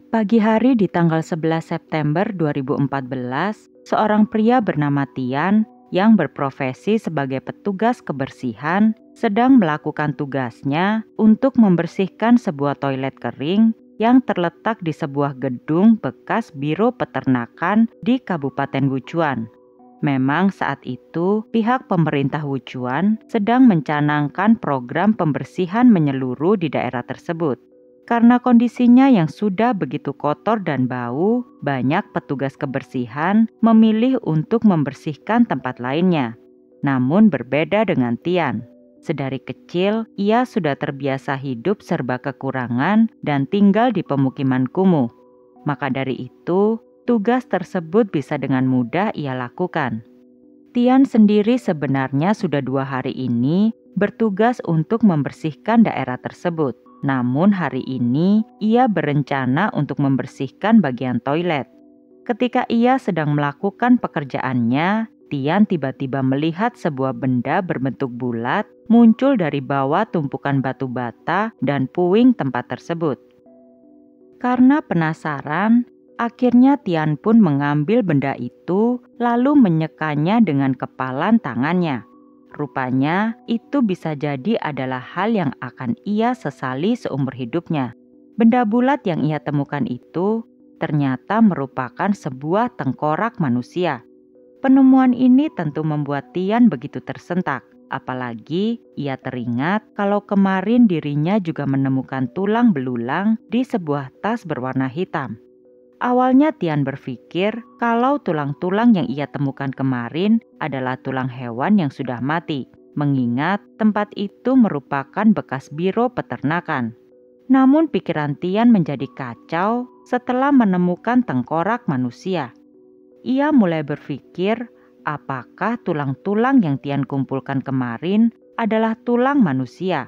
Pagi hari di tanggal 11 September 2014, seorang pria bernama Tian yang berprofesi sebagai petugas kebersihan sedang melakukan tugasnya untuk membersihkan sebuah toilet kering yang terletak di sebuah gedung bekas Biro Peternakan di Kabupaten Wuchuan. Memang saat itu pihak pemerintah Wuchuan sedang mencanangkan program pembersihan menyeluruh di daerah tersebut. Karena kondisinya yang sudah begitu kotor dan bau, banyak petugas kebersihan memilih untuk membersihkan tempat lainnya. Namun berbeda dengan Tian. Sedari kecil, ia sudah terbiasa hidup serba kekurangan dan tinggal di pemukiman kumuh. Maka dari itu, tugas tersebut bisa dengan mudah ia lakukan. Tian sendiri sebenarnya sudah 2 hari ini bertugas untuk membersihkan daerah tersebut. Namun hari ini ia berencana untuk membersihkan bagian toilet. Ketika ia sedang melakukan pekerjaannya, Tian tiba-tiba melihat sebuah benda berbentuk bulat muncul dari bawah tumpukan batu bata dan puing tempat tersebut. Karena penasaran, akhirnya Tian pun mengambil benda itu lalu menyekanya dengan kepalan tangannya. Rupanya itu bisa jadi adalah hal yang akan ia sesali seumur hidupnya. Benda bulat yang ia temukan itu ternyata merupakan sebuah tengkorak manusia. Penemuan ini tentu membuat Tian begitu tersentak. Apalagi ia teringat kalau kemarin dirinya juga menemukan tulang belulang di sebuah tas berwarna hitam. Awalnya Tian berpikir kalau tulang-tulang yang ia temukan kemarin adalah tulang hewan yang sudah mati, mengingat tempat itu merupakan bekas biro peternakan. Namun pikiran Tian menjadi kacau setelah menemukan tengkorak manusia. Ia mulai berpikir apakah tulang-tulang yang Tian kumpulkan kemarin adalah tulang manusia.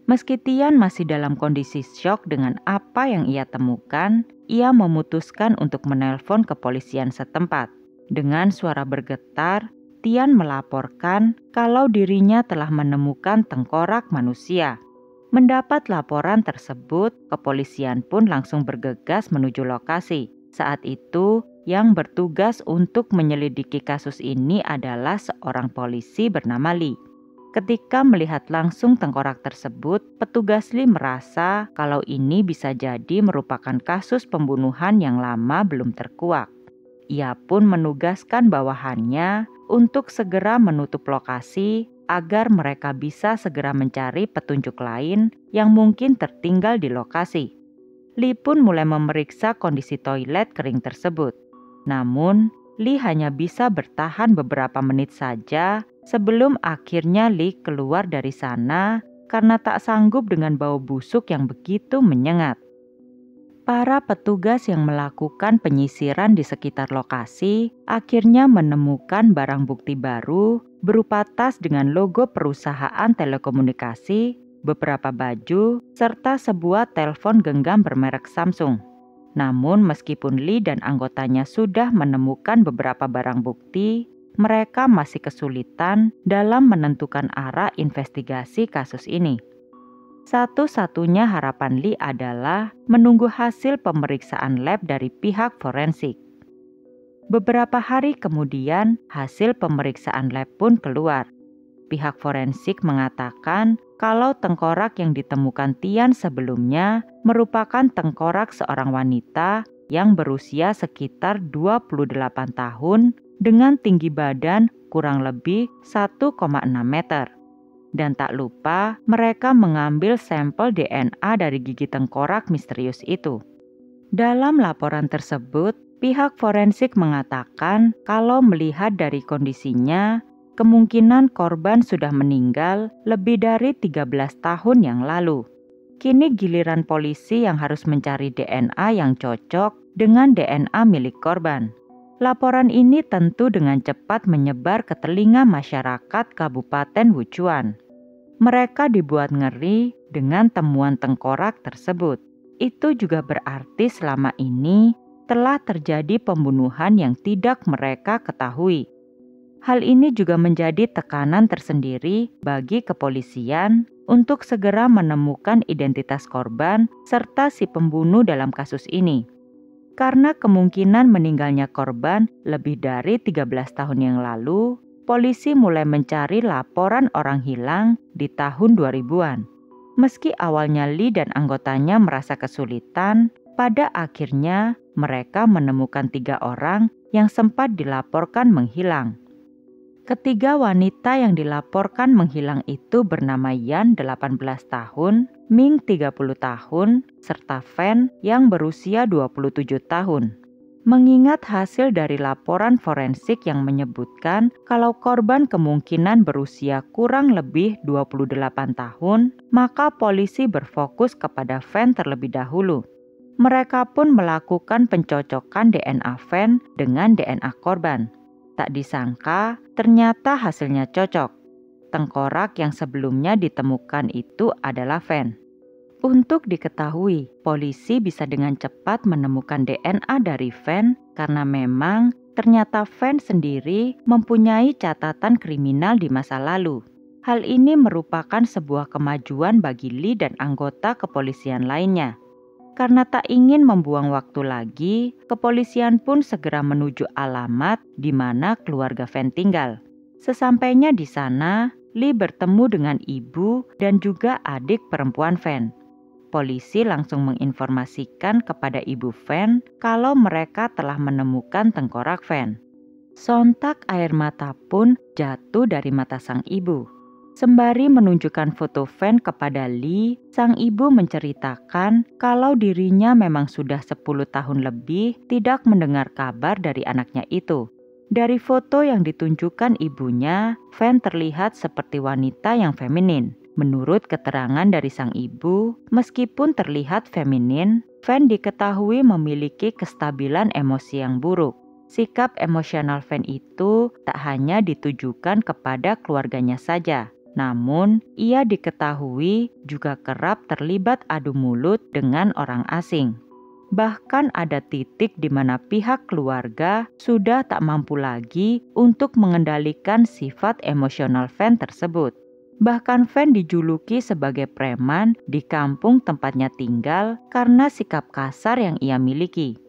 Meski Tian masih dalam kondisi syok dengan apa yang ia temukan, ia memutuskan untuk menelpon kepolisian setempat. Dengan suara bergetar, Tian melaporkan kalau dirinya telah menemukan tengkorak manusia. Mendapat laporan tersebut, kepolisian pun langsung bergegas menuju lokasi. Saat itu, yang bertugas untuk menyelidiki kasus ini adalah seorang polisi bernama Li. Ketika melihat langsung tengkorak tersebut, petugas Li merasa kalau ini bisa jadi merupakan kasus pembunuhan yang lama belum terkuak. Ia pun menugaskan bawahannya untuk segera menutup lokasi agar mereka bisa segera mencari petunjuk lain yang mungkin tertinggal di lokasi. Li pun mulai memeriksa kondisi toilet kering tersebut. Namun, Li hanya bisa bertahan beberapa menit saja sebelum akhirnya Li keluar dari sana karena tak sanggup dengan bau busuk yang begitu menyengat. Para petugas yang melakukan penyisiran di sekitar lokasi akhirnya menemukan barang bukti baru berupa tas dengan logo perusahaan telekomunikasi, beberapa baju, serta sebuah telepon genggam bermerek Samsung. Namun meskipun Li dan anggotanya sudah menemukan beberapa barang bukti, mereka masih kesulitan dalam menentukan arah investigasi kasus ini. Satu-satunya harapan Li adalah menunggu hasil pemeriksaan lab dari pihak forensik. Beberapa hari kemudian, hasil pemeriksaan lab pun keluar. Pihak forensik mengatakan kalau tengkorak yang ditemukan Tian sebelumnya merupakan tengkorak seorang wanita yang berusia sekitar 28 tahun dengan tinggi badan kurang lebih 1,6 meter. Dan tak lupa mereka mengambil sampel DNA dari gigi tengkorak misterius itu. Dalam laporan tersebut, pihak forensik mengatakan kalau melihat dari kondisinya, kemungkinan korban sudah meninggal lebih dari 13 tahun yang lalu. Kini giliran polisi yang harus mencari DNA yang cocok dengan DNA milik korban. Laporan ini tentu dengan cepat menyebar ke telinga masyarakat Kabupaten Wuchuan. Mereka dibuat ngeri dengan temuan tengkorak tersebut. Itu juga berarti selama ini telah terjadi pembunuhan yang tidak mereka ketahui. Hal ini juga menjadi tekanan tersendiri bagi kepolisian untuk segera menemukan identitas korban serta si pembunuh dalam kasus ini. Karena kemungkinan meninggalnya korban lebih dari 13 tahun yang lalu, polisi mulai mencari laporan orang hilang di tahun 2000-an. Meski awalnya Lee dan anggotanya merasa kesulitan, pada akhirnya mereka menemukan 3 orang yang sempat dilaporkan menghilang. Ketiga wanita yang dilaporkan menghilang itu bernama Yan 18 tahun, Ming 30 tahun, serta Fan yang berusia 27 tahun. Mengingat hasil dari laporan forensik yang menyebutkan kalau korban kemungkinan berusia kurang lebih 28 tahun, maka polisi berfokus kepada Fan terlebih dahulu. Mereka pun melakukan pencocokan DNA Fan dengan DNA korban. Tak disangka, ternyata hasilnya cocok. Tengkorak yang sebelumnya ditemukan itu adalah Fan. Untuk diketahui, polisi bisa dengan cepat menemukan DNA dari Fan karena memang ternyata Fan sendiri mempunyai catatan kriminal di masa lalu. Hal ini merupakan sebuah kemajuan bagi Lee dan anggota kepolisian lainnya. Karena tak ingin membuang waktu lagi, kepolisian pun segera menuju alamat di mana keluarga Fan tinggal. Sesampainya di sana, Lee bertemu dengan ibu dan juga adik perempuan Fan. Polisi langsung menginformasikan kepada ibu Fan kalau mereka telah menemukan tengkorak Fan. Sontak air mata pun jatuh dari mata sang ibu. Sembari menunjukkan foto Fan kepada Lee, sang ibu menceritakan kalau dirinya memang sudah 10 tahun lebih tidak mendengar kabar dari anaknya itu. Dari foto yang ditunjukkan ibunya, Fan terlihat seperti wanita yang feminin. Menurut keterangan dari sang ibu, meskipun terlihat feminin, Fan diketahui memiliki kestabilan emosi yang buruk. Sikap emosional Fan itu tak hanya ditujukan kepada keluarganya saja, namun ia diketahui juga kerap terlibat adu mulut dengan orang asing. Bahkan ada titik di mana pihak keluarga sudah tak mampu lagi untuk mengendalikan sifat emosional Fan tersebut. Bahkan Fan dijuluki sebagai preman di kampung tempatnya tinggal karena sikap kasar yang ia miliki.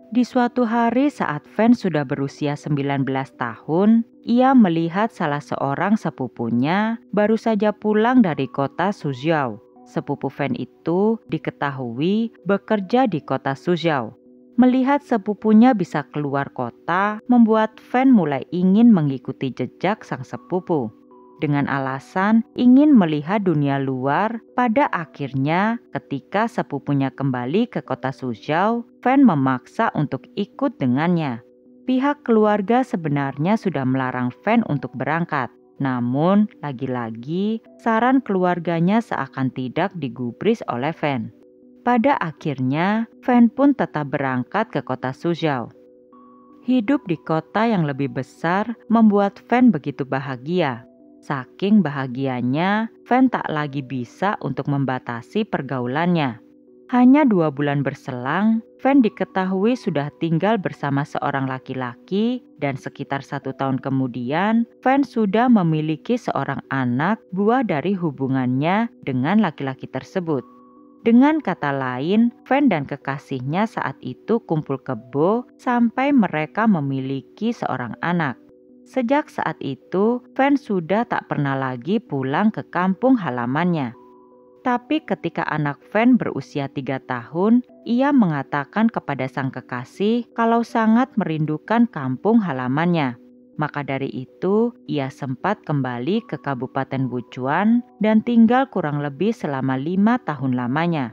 Di suatu hari saat Fan sudah berusia 19 tahun, ia melihat salah seorang sepupunya baru saja pulang dari kota Suzhou. Sepupu Fan itu diketahui bekerja di kota Suzhou. Melihat sepupunya bisa keluar kota, membuat Fan mulai ingin mengikuti jejak sang sepupu. Dengan alasan ingin melihat dunia luar, pada akhirnya ketika sepupunya kembali ke kota Suzhou, Fan memaksa untuk ikut dengannya. Pihak keluarga sebenarnya sudah melarang Fan untuk berangkat. Namun, lagi-lagi saran keluarganya seakan tidak digubris oleh Fan. Pada akhirnya, Fan pun tetap berangkat ke kota Suzhou. Hidup di kota yang lebih besar membuat Fan begitu bahagia. Saking bahagianya, Fan tak lagi bisa untuk membatasi pergaulannya. Hanya 2 bulan berselang, Fan diketahui sudah tinggal bersama seorang laki-laki dan sekitar 1 tahun kemudian, Fan sudah memiliki seorang anak buah dari hubungannya dengan laki-laki tersebut. Dengan kata lain, Fan dan kekasihnya saat itu kumpul kebo sampai mereka memiliki seorang anak. Sejak saat itu, Fan sudah tak pernah lagi pulang ke kampung halamannya. Tapi ketika anak Fan berusia 3 tahun, ia mengatakan kepada sang kekasih kalau sangat merindukan kampung halamannya. Maka dari itu, ia sempat kembali ke Kabupaten Wuchuan dan tinggal kurang lebih selama 5 tahun lamanya.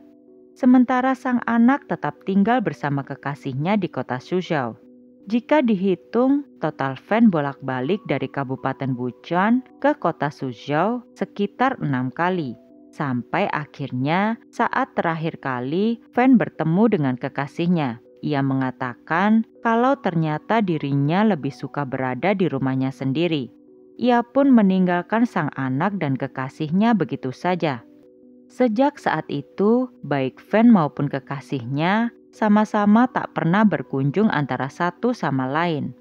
Sementara sang anak tetap tinggal bersama kekasihnya di kota Suzhou. Jika dihitung, total Fan bolak-balik dari Kabupaten Wuchuan ke kota Suzhou sekitar 6 kali. Sampai akhirnya saat terakhir kali Fan bertemu dengan kekasihnya. Ia mengatakan kalau ternyata dirinya lebih suka berada di rumahnya sendiri. Ia pun meninggalkan sang anak dan kekasihnya begitu saja. Sejak saat itu, baik Fan maupun kekasihnya sama-sama tak pernah berkunjung antara satu sama lain.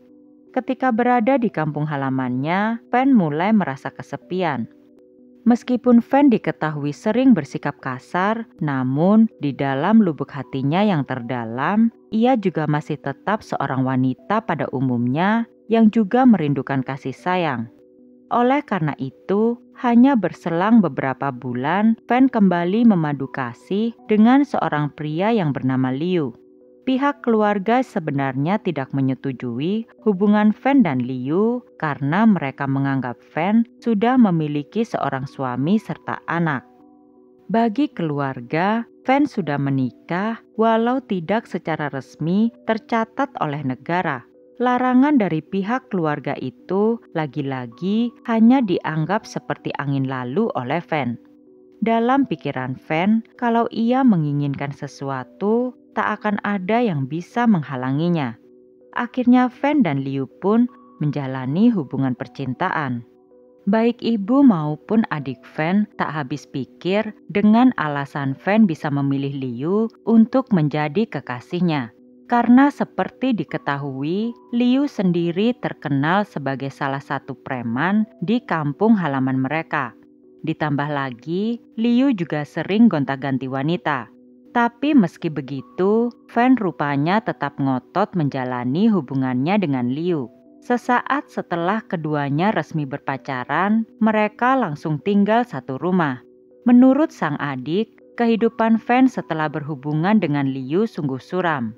Ketika berada di kampung halamannya, Fan mulai merasa kesepian. Meskipun Fan diketahui sering bersikap kasar, namun di dalam lubuk hatinya yang terdalam, ia juga masih tetap seorang wanita pada umumnya yang juga merindukan kasih sayang. Oleh karena itu, hanya berselang beberapa bulan, Fan kembali memadu kasih dengan seorang pria yang bernama Liu. Pihak keluarga sebenarnya tidak menyetujui hubungan Fan dan Liu karena mereka menganggap Fan sudah memiliki seorang suami serta anak. Bagi keluarga, Fan sudah menikah walau tidak secara resmi tercatat oleh negara. Larangan dari pihak keluarga itu lagi-lagi hanya dianggap seperti angin lalu oleh Fan. Dalam pikiran Fan, kalau ia menginginkan sesuatu, tak akan ada yang bisa menghalanginya. Akhirnya Fan dan Liu pun menjalani hubungan percintaan. Baik ibu maupun adik Fan tak habis pikir dengan alasan Fan bisa memilih Liu untuk menjadi kekasihnya. Karena seperti diketahui, Liu sendiri terkenal sebagai salah satu preman di kampung halaman mereka. Ditambah lagi, Liu juga sering gonta-ganti wanita. Tapi meski begitu, Fan rupanya tetap ngotot menjalani hubungannya dengan Liu. Sesaat setelah keduanya resmi berpacaran, mereka langsung tinggal satu rumah. Menurut sang adik, kehidupan Fan setelah berhubungan dengan Liu sungguh suram.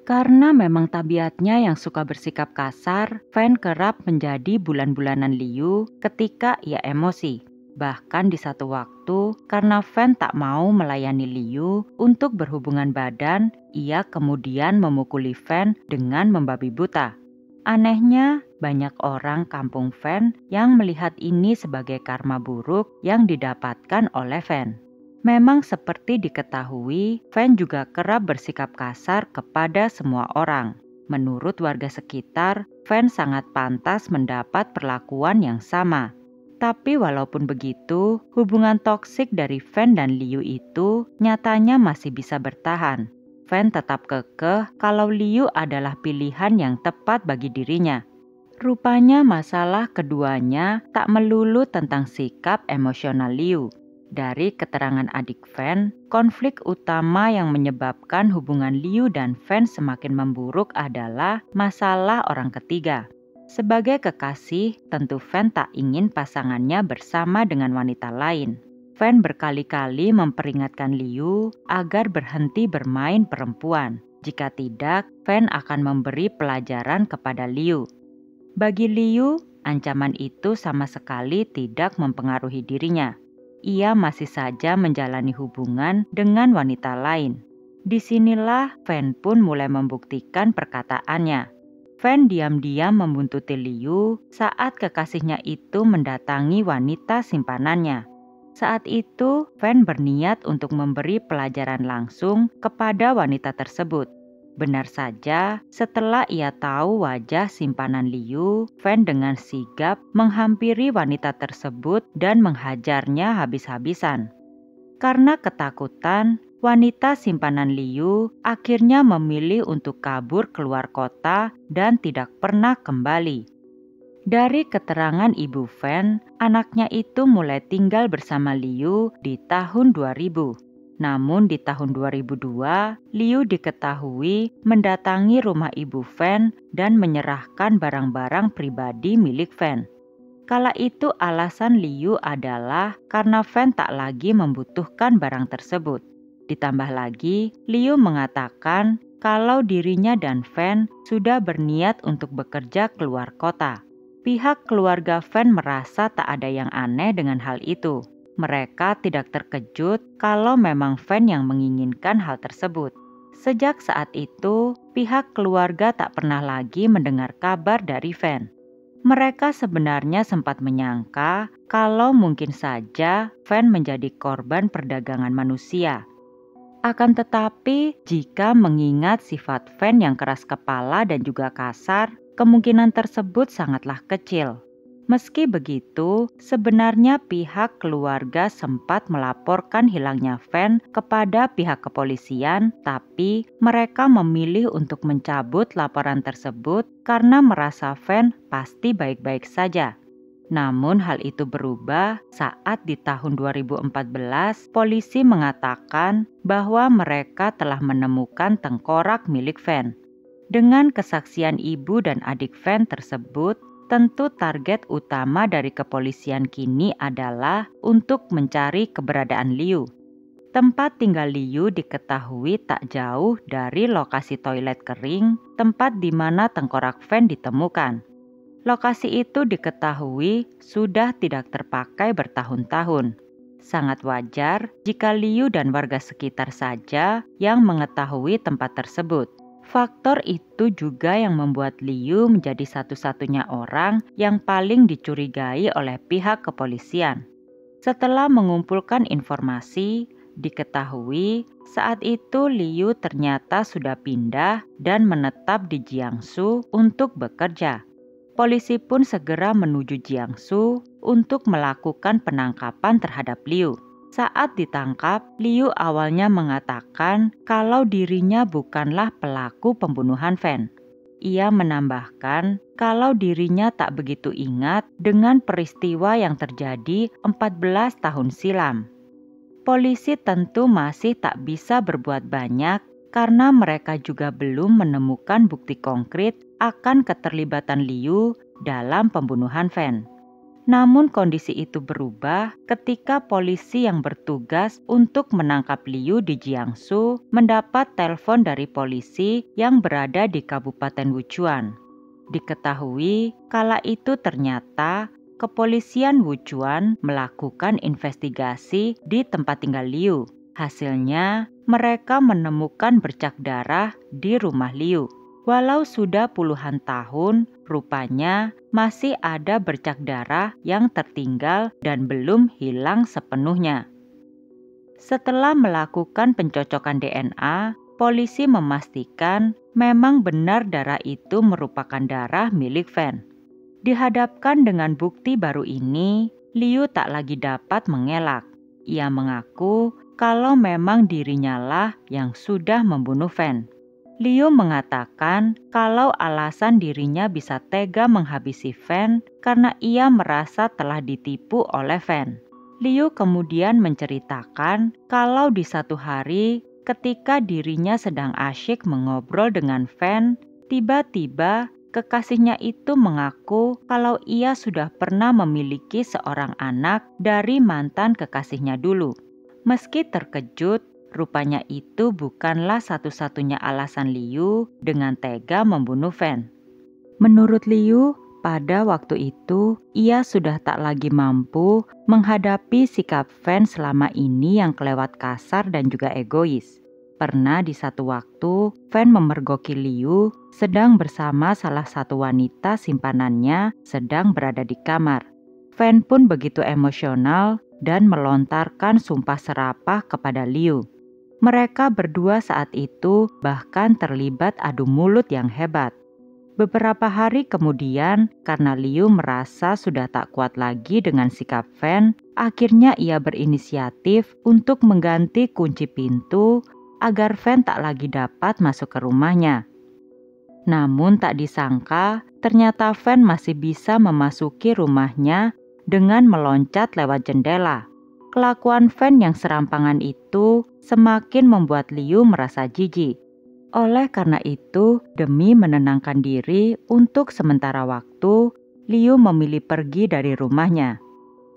Karena memang tabiatnya yang suka bersikap kasar, Fan kerap menjadi bulan-bulanan Liu ketika ia emosi. Bahkan di satu waktu, karena Fan tak mau melayani Liu untuk berhubungan badan, ia kemudian memukuli Fan dengan membabi buta. Anehnya, banyak orang kampung Fan yang melihat ini sebagai karma buruk yang didapatkan oleh Fan. Memang seperti diketahui, Fan juga kerap bersikap kasar kepada semua orang. Menurut warga sekitar, Fan sangat pantas mendapat perlakuan yang sama. Tapi walaupun begitu, hubungan toksik dari Fan dan Liu itu nyatanya masih bisa bertahan. Fan tetap kekeh kalau Liu adalah pilihan yang tepat bagi dirinya. Rupanya masalah keduanya tak melulu tentang sikap emosional Liu. Dari keterangan adik Fan, konflik utama yang menyebabkan hubungan Liu dan Fan semakin memburuk adalah masalah orang ketiga. Sebagai kekasih, tentu Fan tak ingin pasangannya bersama dengan wanita lain. Fan berkali-kali memperingatkan Liu agar berhenti bermain perempuan. Jika tidak, Fan akan memberi pelajaran kepada Liu. Bagi Liu, ancaman itu sama sekali tidak mempengaruhi dirinya. Ia masih saja menjalani hubungan dengan wanita lain. Disinilah Fan pun mulai membuktikan perkataannya. Fan diam-diam membuntuti Liu saat kekasihnya itu mendatangi wanita simpanannya. Saat itu, Fan berniat untuk memberi pelajaran langsung kepada wanita tersebut. Benar saja, setelah ia tahu wajah simpanan Liu, Fan dengan sigap menghampiri wanita tersebut dan menghajarnya habis-habisan. Karena ketakutan, wanita simpanan Liu akhirnya memilih untuk kabur keluar kota dan tidak pernah kembali. Dari keterangan ibu Fan, anaknya itu mulai tinggal bersama Liu di tahun 2000. Namun di tahun 2002, Liu diketahui mendatangi rumah ibu Fan dan menyerahkan barang-barang pribadi milik Fan. Kala itu alasan Liu adalah karena Fan tak lagi membutuhkan barang tersebut. Ditambah lagi, Liu mengatakan kalau dirinya dan Fan sudah berniat untuk bekerja keluar kota. Pihak keluarga Fan merasa tak ada yang aneh dengan hal itu. Mereka tidak terkejut kalau memang Fan yang menginginkan hal tersebut. Sejak saat itu, pihak keluarga tak pernah lagi mendengar kabar dari Fan. Mereka sebenarnya sempat menyangka kalau mungkin saja Fan menjadi korban perdagangan manusia. Akan tetapi, jika mengingat sifat Fan yang keras kepala dan juga kasar, kemungkinan tersebut sangatlah kecil. Meski begitu, sebenarnya pihak keluarga sempat melaporkan hilangnya Van kepada pihak kepolisian, tapi mereka memilih untuk mencabut laporan tersebut karena merasa Van pasti baik-baik saja. Namun hal itu berubah saat di tahun 2014 polisi mengatakan bahwa mereka telah menemukan tengkorak milik Van. Dengan kesaksian ibu dan adik Van tersebut, tentu target utama dari kepolisian kini adalah untuk mencari keberadaan Liu. Tempat tinggal Liu diketahui tak jauh dari lokasi toilet kering, tempat di mana tengkorak Van ditemukan. Lokasi itu diketahui sudah tidak terpakai bertahun-tahun. Sangat wajar jika Liu dan warga sekitar saja yang mengetahui tempat tersebut. Faktor itu juga yang membuat Liu menjadi satu-satunya orang yang paling dicurigai oleh pihak kepolisian. Setelah mengumpulkan informasi, diketahui saat itu Liu ternyata sudah pindah dan menetap di Jiangsu untuk bekerja. Polisi pun segera menuju Jiangsu untuk melakukan penangkapan terhadap Liu. Saat ditangkap, Liu awalnya mengatakan kalau dirinya bukanlah pelaku pembunuhan Van. Ia menambahkan kalau dirinya tak begitu ingat dengan peristiwa yang terjadi 14 tahun silam. Polisi tentu masih tak bisa berbuat banyak karena mereka juga belum menemukan bukti konkret akan keterlibatan Liu dalam pembunuhan Van. Namun kondisi itu berubah ketika polisi yang bertugas untuk menangkap Liu di Jiangsu mendapat telepon dari polisi yang berada di Kabupaten Wuchuan. Diketahui kala itu ternyata kepolisian Wuchuan melakukan investigasi di tempat tinggal Liu. Hasilnya, mereka menemukan bercak darah di rumah Liu. Walau sudah puluhan tahun, rupanya masih ada bercak darah yang tertinggal dan belum hilang sepenuhnya. Setelah melakukan pencocokan DNA, polisi memastikan memang benar darah itu merupakan darah milik Van. Dihadapkan dengan bukti baru ini, Liu tak lagi dapat mengelak. Ia mengaku kalau memang dirinya lah yang sudah membunuh Van. Liu mengatakan kalau alasan dirinya bisa tega menghabisi Van karena ia merasa telah ditipu oleh Van. Liu kemudian menceritakan kalau di satu hari ketika dirinya sedang asyik mengobrol dengan Van, tiba-tiba kekasihnya itu mengaku kalau ia sudah pernah memiliki seorang anak dari mantan kekasihnya dulu. Meski terkejut, rupanya itu bukanlah satu-satunya alasan Liu dengan tega membunuh Van. Menurut Liu, pada waktu itu ia sudah tak lagi mampu menghadapi sikap Van selama ini yang kelewat kasar dan juga egois. Pernah di satu waktu, Van memergoki Liu sedang bersama salah satu wanita simpanannya sedang berada di kamar. Van pun begitu emosional dan melontarkan sumpah serapah kepada Liu. Mereka berdua saat itu bahkan terlibat adu mulut yang hebat. Beberapa hari kemudian, karena Liu merasa sudah tak kuat lagi dengan sikap Van, akhirnya ia berinisiatif untuk mengganti kunci pintu agar Van tak lagi dapat masuk ke rumahnya. Namun tak disangka, ternyata Van masih bisa memasuki rumahnya dengan meloncat lewat jendela. Kelakuan Van yang serampangan itu semakin membuat Liu merasa jijik. Oleh karena itu, demi menenangkan diri untuk sementara waktu, Liu memilih pergi dari rumahnya.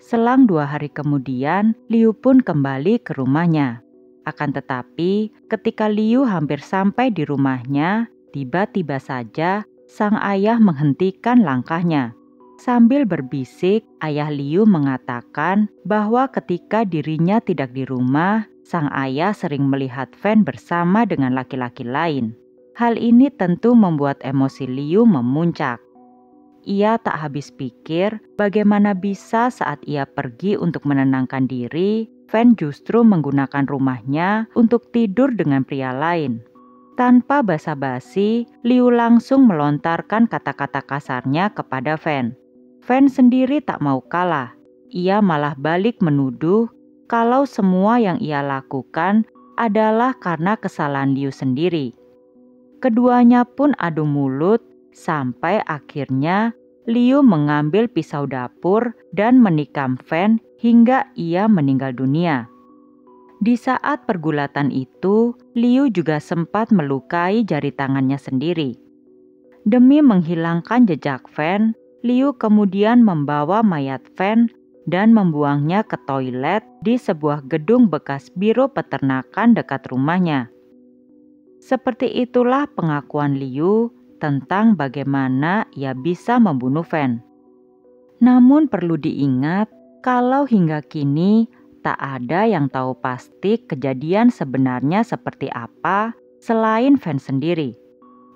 Selang 2 hari kemudian, Liu pun kembali ke rumahnya. Akan tetapi, ketika Liu hampir sampai di rumahnya, tiba-tiba saja sang ayah menghentikan langkahnya. Sambil berbisik, ayah Liu mengatakan bahwa ketika dirinya tidak di rumah, sang ayah sering melihat Van bersama dengan laki-laki lain. Hal ini tentu membuat emosi Liu memuncak. Ia tak habis pikir bagaimana bisa saat ia pergi untuk menenangkan diri, Van justru menggunakan rumahnya untuk tidur dengan pria lain. Tanpa basa-basi, Liu langsung melontarkan kata-kata kasarnya kepada Van. Fan sendiri tak mau kalah. Ia malah balik menuduh kalau semua yang ia lakukan adalah karena kesalahan Liu sendiri. Keduanya pun adu mulut sampai akhirnya Liu mengambil pisau dapur dan menikam Fan hingga ia meninggal dunia. Di saat pergulatan itu, Liu juga sempat melukai jari tangannya sendiri. Demi menghilangkan jejak Fan, Liu kemudian membawa mayat Fan dan membuangnya ke toilet di sebuah gedung bekas biro peternakan dekat rumahnya. Seperti itulah pengakuan Liu tentang bagaimana ia bisa membunuh Fan. Namun perlu diingat kalau hingga kini tak ada yang tahu pasti kejadian sebenarnya seperti apa selain Fan sendiri.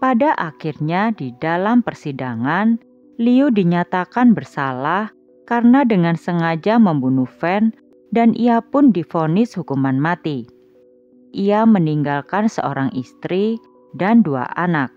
Pada akhirnya di dalam persidangan, Liu dinyatakan bersalah karena dengan sengaja membunuh Fan dan ia pun divonis hukuman mati. Ia meninggalkan seorang istri dan 2 anak.